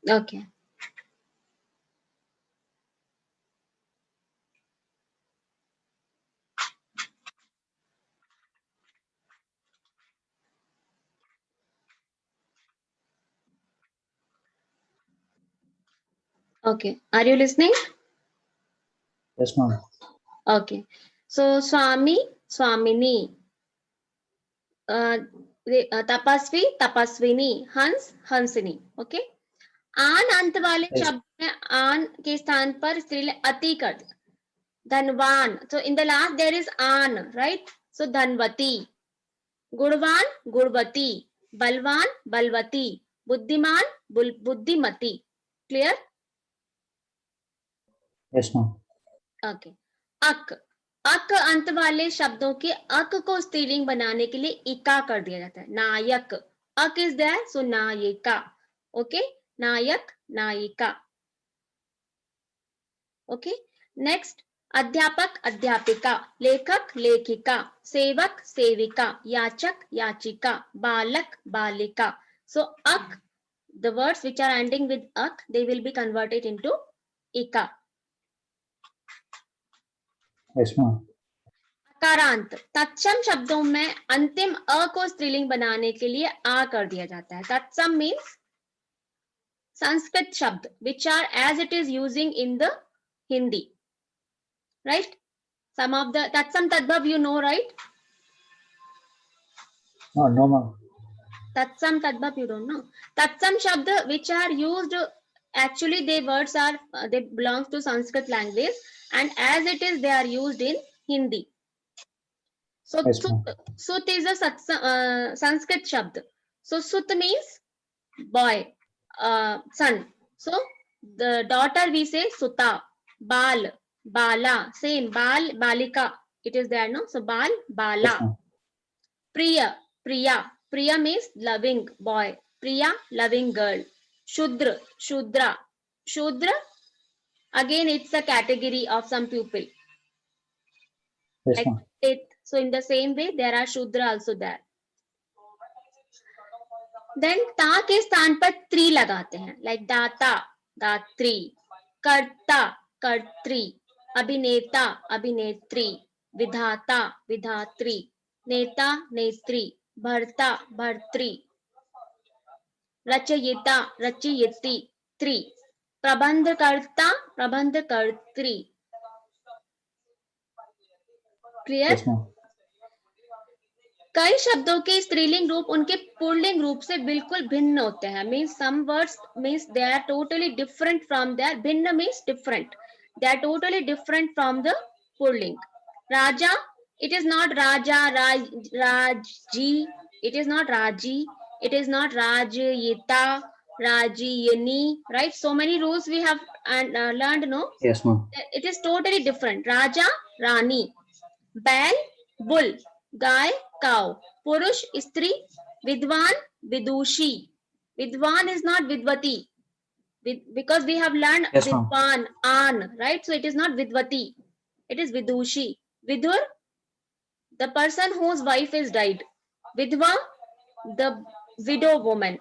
Okay. Okay. Are you listening? Yes, ma'am. Okay. So Swami, Swamini, uh, Tapasvi, Tapaswini, Hans, Hansini. Okay. आन अंत वाले Yes. शब्द में आन के स्थान पर स्त्रीलिंग अति कर दिया. धनवान, so in the last there is an, right? So Dhanwati. गुणवान, गुणवती. बलवान, बलवती. बुद्धिमान, Buddhimati. Clear? Yes, ma'am. Okay. अक, अक अंत वाले शब्दों के अक को स्त्रीलिंग बनाने के लिए इका कर दिया जाता है. नायक, अक इज देयर, सो नायिका. ओके, नायक, नायिका. ओके. नेक्स्ट, अध्यापक, अध्यापिका. लेखक, लेखिका. सेवक, सेविका. याचक, याचिका. बालक, बालिका. So ak, the words which are ending with ak, they will be converted into ika. Yes, ma'am. अकारांत, तत्सम शब्दों में अंतिम अ को स्त्रीलिंग बनाने के लिए आ कर दिया जाता है. तत्सम मीन्स संस्कृत शब्द which are as it is using in the Hindi, right? Some of the tatsam tadbhav you know, right? No, no, ma'am. Tatsam tadbhav you don't know. Tatsam shabd which are used, actually they words are they belongs to Sanskrit language, and as it is they are used in Hindi. So Yes, ma'am. sut is a Sanskrit shabd. So sut means boy, son. So the daughter we say suta. Bal, bala, same. Bal, balika, it is there, no? So bal, Yes, bala. ma'am. Priya, Priya. Priya means loving boy. Priya, loving girl. Shudra, Shudra. Shudra, again it's a category of some people. Yes, Like ma'am. it. So in the same way, there are Shudra also there. Then ता के स्थान पर त्री लगाते हैं. Like दाता, दात्री. कर्ता, कर्त्री. अभिनेता, अभिनेत्री. विधाता, विधात्री. नेता, नेत्री. भर्ता, भर्त्री. रचयिता, रचयित्री. त्री. प्रबंधकर्ता, प्रबंधकर्त्री. क्लियर? Yes, ma'am. कई शब्दों के स्त्रीलिंग रूप उनके पुल्लिंग रूप से बिल्कुल भिन्न होते हैं. Means some words means they are totally different from there. भिन्न means different. They are totally different from the पुल्लिंग. राजा, it is not raja, raji, it is not raji, it is not rajyita, rajyini, right? So many rules we have learned, no? Yes, ma'am. It is totally different. Raja, rani. बैल, bull. गाय, cow. पुरुष, स्त्री. विद्वान, विदुषी. विद्वान is not vidvati, because we have learned Yes, ma'am. vidwan, an, right? So it is not vidvati, it is vidushi. Vidur, the person whose wife is died. Vidva, the widow woman.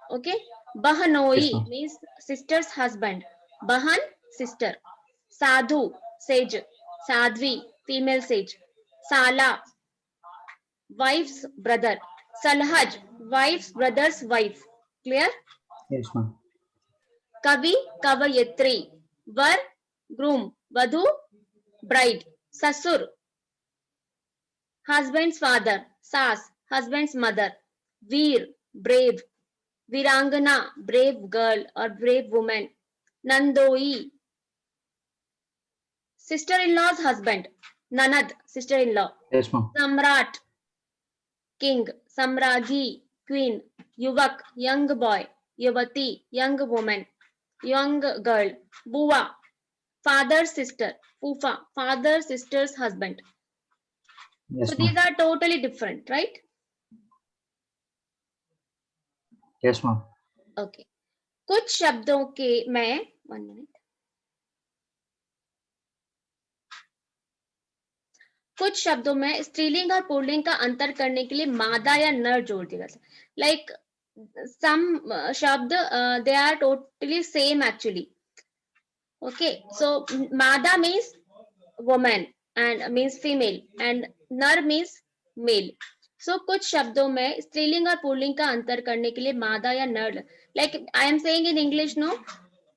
Okay. Bahanoi Yes, ma'am. means sister's husband. Bahan, sister. Sadhu, sage. Sadhvi, female sage. Sala, wife's brother. Salhaj, wife's brother's wife. Clear? Yes, ma'am. Kavi, kavayatri. Var, groom. Vadhu, bride. Sasur, husband's father. Sas, husband's mother. Veer, brave. Virangana, brave girl or brave woman. Nandoi, sister-in-law's husband. Nanad, sister-in-law. Yes, ma'am. Samrat, king. Samragi, queen. Yuvak, young boy. Yuvati, young woman. Young girl. Bua, father's sister. Fufa, father's sister's husband. Yes, So ma'am. these are totally different, right? Yes, ma'am. Okay. कुछ शब्दों के मैं 1 minute. कुछ शब्दों में स्त्रीलिंग और pulling का अंतर करने के लिए मादा या नर जोड़ दिया जाता है. Like some shabd they are totally same actually. Okay, so mada means woman and means female and nar means male. So कुछ शब्दों में स्त्रीलिंग और पुल्लिंग का अंतर करने के लिए मादा या नर, like I am saying in English, no,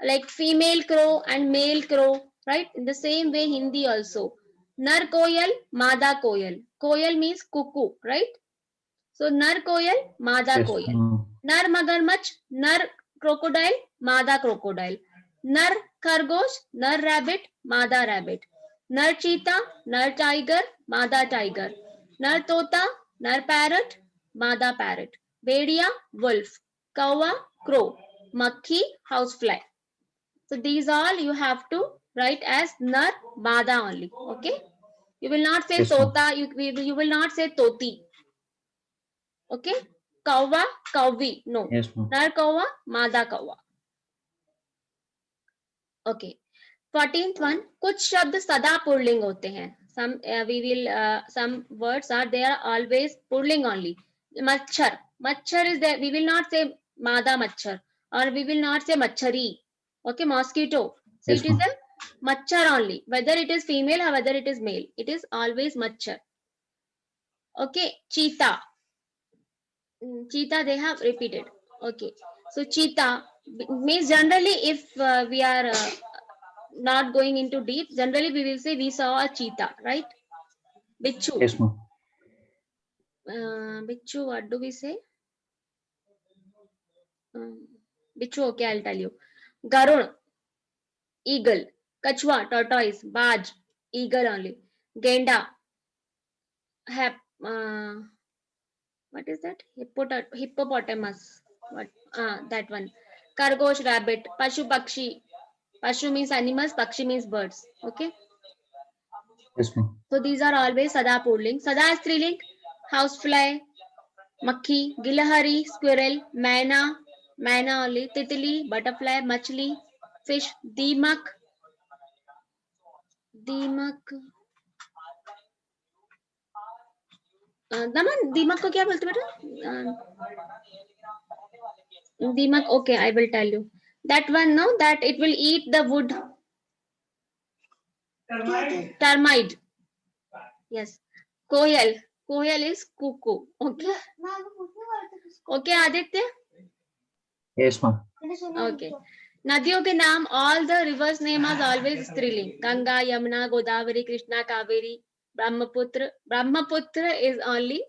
like female crow and male crow, right? In the same way Hindi also, nar koyal, mada koyal. Koyal means cuckoo, right? So nar koyal, mada Yes. koyal. Nar magarmach, nar crocodile, mada crocodile. Nar khargosh, nar rabbit, mada rabbit. Nar cheetah, nar tiger, mada tiger. Nar tota, nar parrot, mada parrot. Bedia, wolf. Kawa, crow. Makhi, housefly. So these all you have to write as nar mada only. Okay. You will not say Yes, ma'am. tota. You will not say toti. Okay. Kawa, kavi. No. Yes, ma'am. Nar kawa, mada kawa. Okay. 14th one, कुछ शब्द सदा pulling होते हैं. Some words are there always pulling only. Machhar. Machhar is there. We will not say mada machhar or we will not say machhari. Okay, mosquito. So Yes, it is ma'am. a machhar only. Whether it is female or whether it is male, it is always machhar. Okay, cheetah. Cheetah they have repeated. Okay, so cheetah means generally if we are not going into deep, generally we will say we saw a cheetah, right? Bichu. Yes, ma'am. Bichu, what do we say? Bichu, okay, I'll tell you. Garun, eagle. Kachwa, tortoise. Baj, eagle only. Genda, what is that? Hippopotamus. What? That one. Kargosh, rabbit. Pashu, pakshi. Pashu means animals, pakshi means birds. Okay. Yes, ma'am. So these are always sada pulling. Sada is striling. Housefly, makhi, gilahari, squirrel, maina, maina only, titili, butterfly, machli, fish, deemak, दमन दीमक को क्या बोलते बेटा? दीमक, okay, I will tell you. That one, no, that it will eat the wood. Termite. Yes. Koyal. Koyal is cuckoo. Okay. Okay, Aditya? Yes, ma'am. Okay. नदियों के नाम, all the rivers name are always स्त्रीलिंग. Ganga, Yamuna, Godavari, Krishna, Kaveri, Brahmaputra. Brahmaputra is only,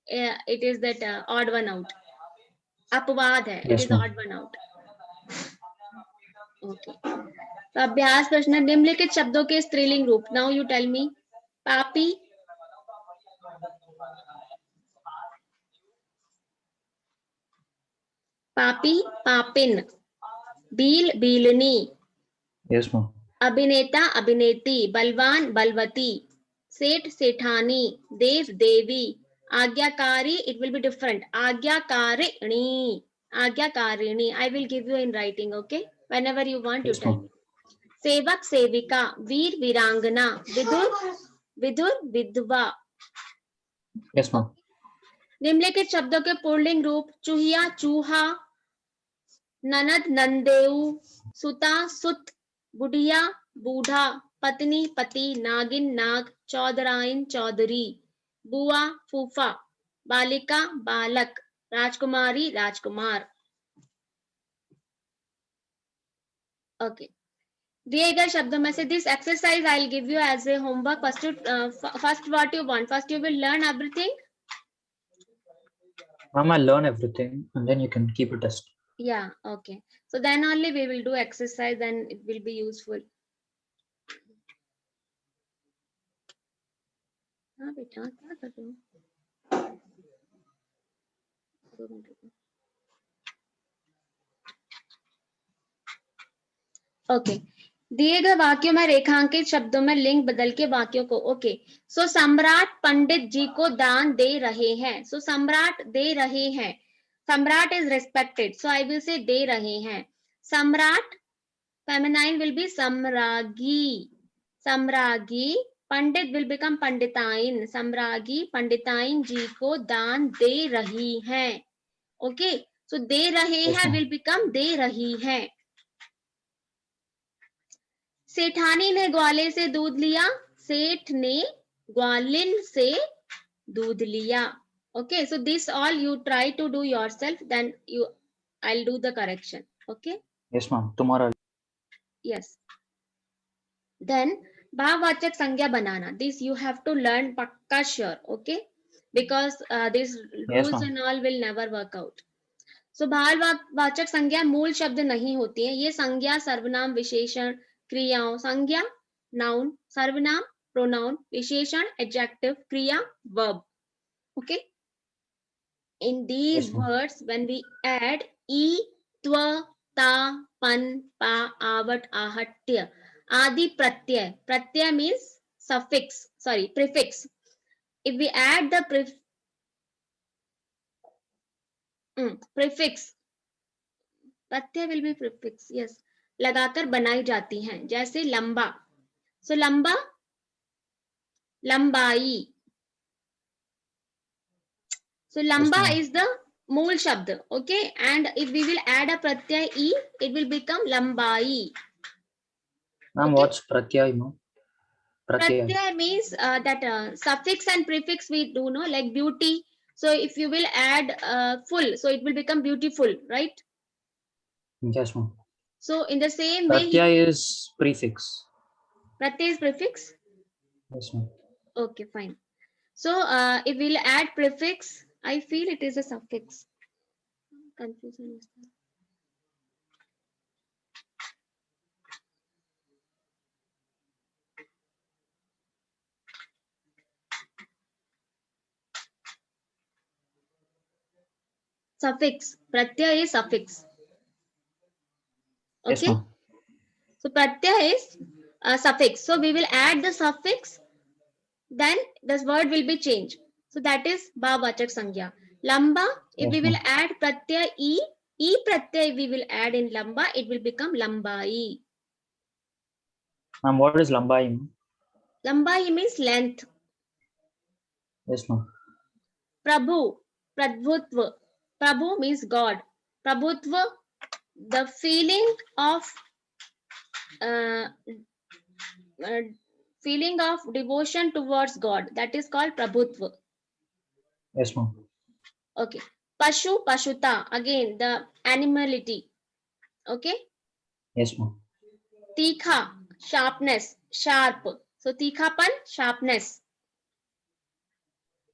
it is that odd one out. अपवाद है, it Yes, is ma'am. odd one out. Okay. तो अभ्यास प्रश्न, निम्नलिखित शब्दों के स्त्रीलिंग रूप. Now you tell me. पापी, पापी, पापिन. बील, बीलनी. Yes, ma'am. अभिनेता, अभिनेती. बलवान, बलवती. सेठ, सेठानी. देव, देवी. आज्ञाकारी, it will be different. आज्ञाकारिणी, आज्ञाकारिणी. I will give you in writing, okay? Whenever you want, you Yes, tell ma'am. me. सेवक, सेविका. वीर, वीरांगना. विदुर, विदुर, विधवा. Yes, ma'am. निम्नलिखित शब्दों के पुल्लिंग रूप. चूहिया, चूहा. ननद, नंदेऊ. सुता, सुत. बुढ़िया, बूढ़ा. पत्नी, पति. नागिन, नाग. चौधराइन, चौधरी. बुआ, फूफा. बालिका, बालक. राजकुमारी, राजकुमार. ओके. दिए गए शब्दों में से this exercise I will give you as a homework. First what you want, first you will learn everything. Ma'am, I'll learn everything and then you can keep a test. Yeah, okay. So then only we will do exercise and it will be useful. हाँ बेटा, क्या कर रहे हो? 2 minute रुको. Okay. दिए गए वाक्यों में रेखांकित शब्दों में लिंग बदल के वाक्यों को. ओके. सो सम्राट पंडित जी को दान दे रहे हैं. सो सम्राट दे रहे हैं. सम्राट is respected, so I will say दे रहे हैं. सम्राट फेमिनाइन विल बी सम्रागी. सम्रागी. पंडित विल बिकम पंडिताइन. सम्रागी पंडिताइन जी को दान दे रही हैं. Okay, so दे रहे Yes, हैं ma'am. will become दे रही हैं. सेठानी ने ग्वाले से दूध लिया, सेठ ने ग्वालिन से दूध लिया. Okay, so this all you try to do yourself, then I'll do the correction. Okay. Yes, ma'am. Tomorrow. Yes. Then भाववाचक संज्ञा बनाना. This you have to learn पक्का sure. Okay, because these Yes, rules ma'am. and all will never work out. So भाववाचक संज्ञा मूल शब्द नहीं होती है. ये संज्ञा सर्वनाम विशेषण क्रियाओं, संज्ञा नाउन, सर्वनाम प्रोनाउन, विशेषण एडजेक्टिव, क्रिया verb. Okay. In these Yes, ma'am. words, when we add e, twa, ta, pan, pa, avat, ahat, tya, adi pratyay. Pratyay means suffix, sorry, prefix. If we add the prefix, pratyay will be prefix, yes. लगाकर बनाई जाती हैं, जैसे लंबा. So लंबा, लंबाई. So lamba ma'am. is the mool shabd, okay? And if we will add a pratyay e, it will become lambai. Ma'am, Okay? what's pratyay, ma'am? Pratyay. Pratyay means that suffix and prefix we do know, like beauty. So if you will add full, so it will become beautiful, right? Yes, ma'am. So in the same way, Pratyay is prefix. pratyay is prefix. Yes, ma'am. Okay, fine. So if we'll add prefix, I feel it is a suffix. Confusion is there. Suffix. Pratyay is suffix. Yes, Okay. ma'am. So pratyay is a suffix. So we will add the suffix, then this word will be changed. So that is bhavachak sangya. Lamba, if Yes, we will ma'am. add pratyay e pratyay we will add in lamba, it will become lambai. Ma'am, what is lambai, ma'am? Lambai means length. Yes, ma'am. Prabhu, prabhutva. Prabhu means God. Prabhutva, the feeling of uh, uh, feeling of devotion towards God. That is called prabhutva. Yes, ma'am. Okay. Pashu, pashuta. Again, the animality. Okay. Yes, ma'am. Tikha, sharpness, sharp. So tikhapan, sharpness.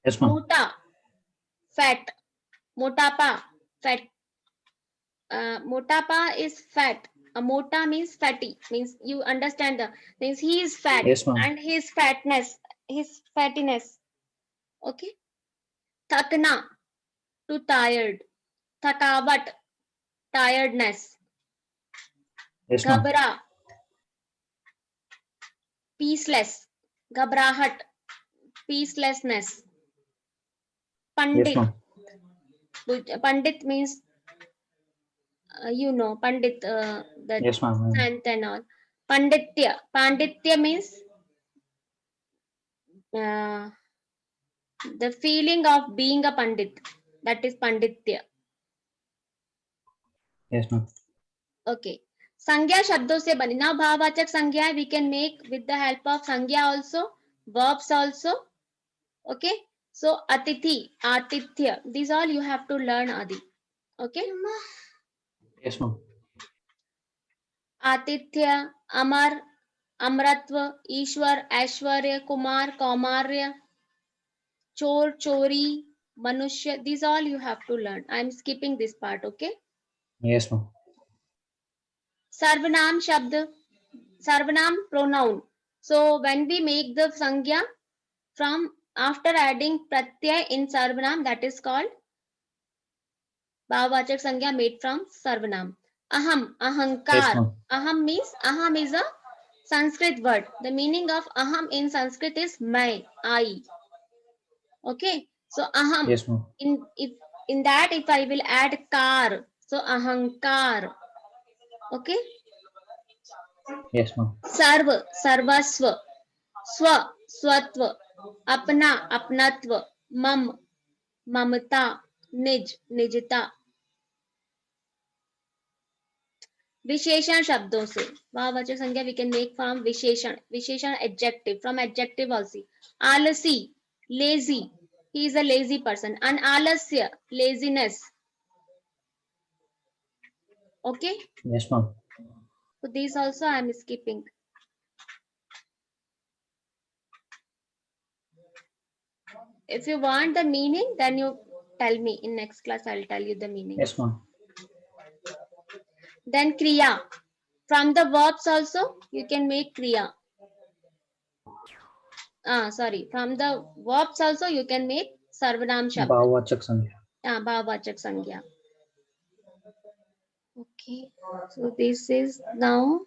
Yes, ma'am. Mota, fat. Motapa, fat. Motapa is fat. Mota means fatty. Means you understand the means he is fat Yes, ma'am. and his fatness, his fattiness. Okay. Thakna, to tired. Thakavat, tiredness. Yes, ma'am. Ghabra, peaceless. Ghabrahat, peacelessness. Yes, Pandit. ma'am. Pandit means you know Pandit, the Yes, ma'am. sant and all. Panditya. Panditya means uh, the feeling of being a Pandit. That is Panditya. Yes, ma'am. Okay. संज्ञा शब्दों से बनी. Now भाववाचक संज्ञा we can make with the help of संज्ञा also, verbs also. Okay. So atithi, atithya. These all you have to learn, Adi. Okay. Yes, ma'am. आतिथ्य, अमर, अमरत्व, ईश्वर, ऐश्वर्य, कुमार, कौमार्य, चोर, चोरी, मनुष्य. These all you have to learn. I am skipping this part. Okay. Yes, ma'am. सर्वनाम शब्द, सर्वनाम pronoun. So when we make the संज्ञा from after adding pratyay in sarvanam, that is called भाववाचक संज्ञा made from sarvanam. Aham, ahankar. Yes, ma'am. Aham means aham is a Sanskrit word. The meaning of aham in Sanskrit is I. Okay. So aham. Yes, ma'am. In that if I will add kar, so ahankar. Okay. Yes, ma'am. सर्व, सर्वस्व, स्व, स्वत्व, अपना, अपनत्व, मम, ममता, निज, निजता. विशेषण शब्दों से भाववाचक संज्ञा we can make from विशेषण. विशेषण adjective, from adjective also. आलसी, lazy, he is a lazy person. अनालस्य, laziness. Okay, Yes, ma'am. so these also I am skipping. If you want the meaning, then you tell me. In next class, I'll tell you the meaning. Yes, ma'am. Then kriya. From the verbs also, you can make kriya. Sorry. From the verbs also, you can make sarvanam shabd. भाववाचक संज्ञा. Bhavavachak sangya. Okay. So this is now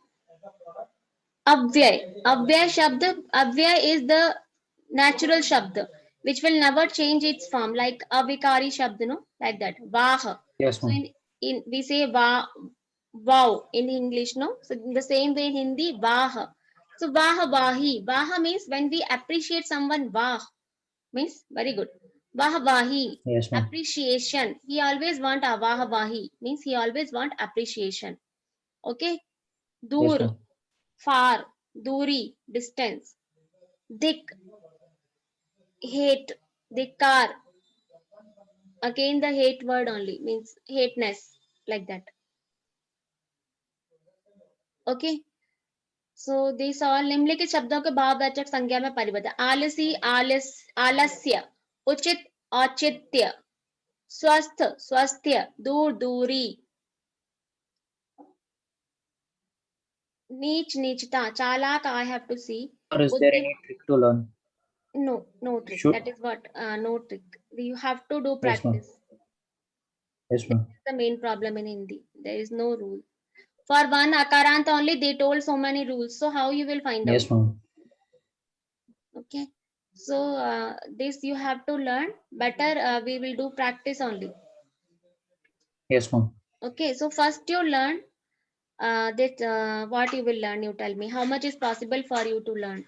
avyay. Avyay shabd. Avyay is the natural shabd which will never change its form, like avikari shabd, no, like that. Vah. Yes, So ma'am. in we say wow in English, no. So in the same way in Hindi, vah. So vah vahi. Vah means when we appreciate someone, vah means very good. Vah vahi. Yes, ma'am. Appreciation. He always want a vah vahi means he always want appreciation. Okay. Yes, Dur, ma'am. far, duri, distance. Dik, hate, dikar. Again the hate word only means hateness, like that. Okay. So these all निम्नलिखित शब्दों के भाववाचक संज्ञा में परिवर्तन. आलसी, आलस्य, उचित, औचित्य, स्वस्थ, स्वास्थ्य, दूर, दूरी, नीच, नीचता, चालाक. I have to see. Or is there any trick to learn? No trick. Should. That is what no trick. You have to do Yes, ma'am. practice. Yes, ma'am. The main problem in Hindi. There is no rule. For one akarant only, they told so many rules. So how you will find out? Yes, ma'am. Okay. So this you have to learn. Better we will do practice only. Yes, ma'am. Okay. So first you learn that what you will learn. You tell me how much is possible for you to learn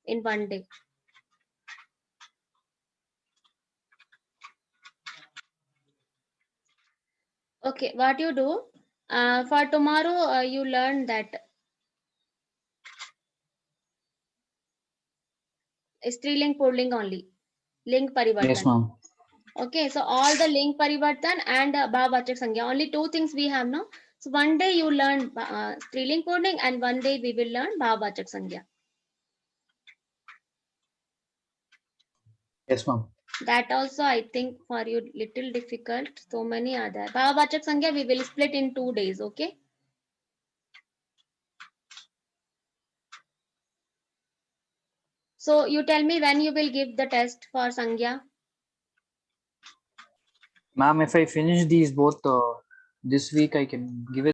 in one day. Okay. What you do for tomorrow? You learn that Striling, pulling only. Link parivartan. Yes, ma'am. Okay, so all the link parivartan and bhavavachak sangya. Only two things we have now. So one day you learn striling pulling and one day we will learn bhavavachak sangya. Yes, ma'am. That also I think for you little difficult. So many are there. Bhavavachak sangya we will split in 2 days. Okay. So you tell me when you will give the test for sangya. Ma'am, if I finish these both this week, I can give it.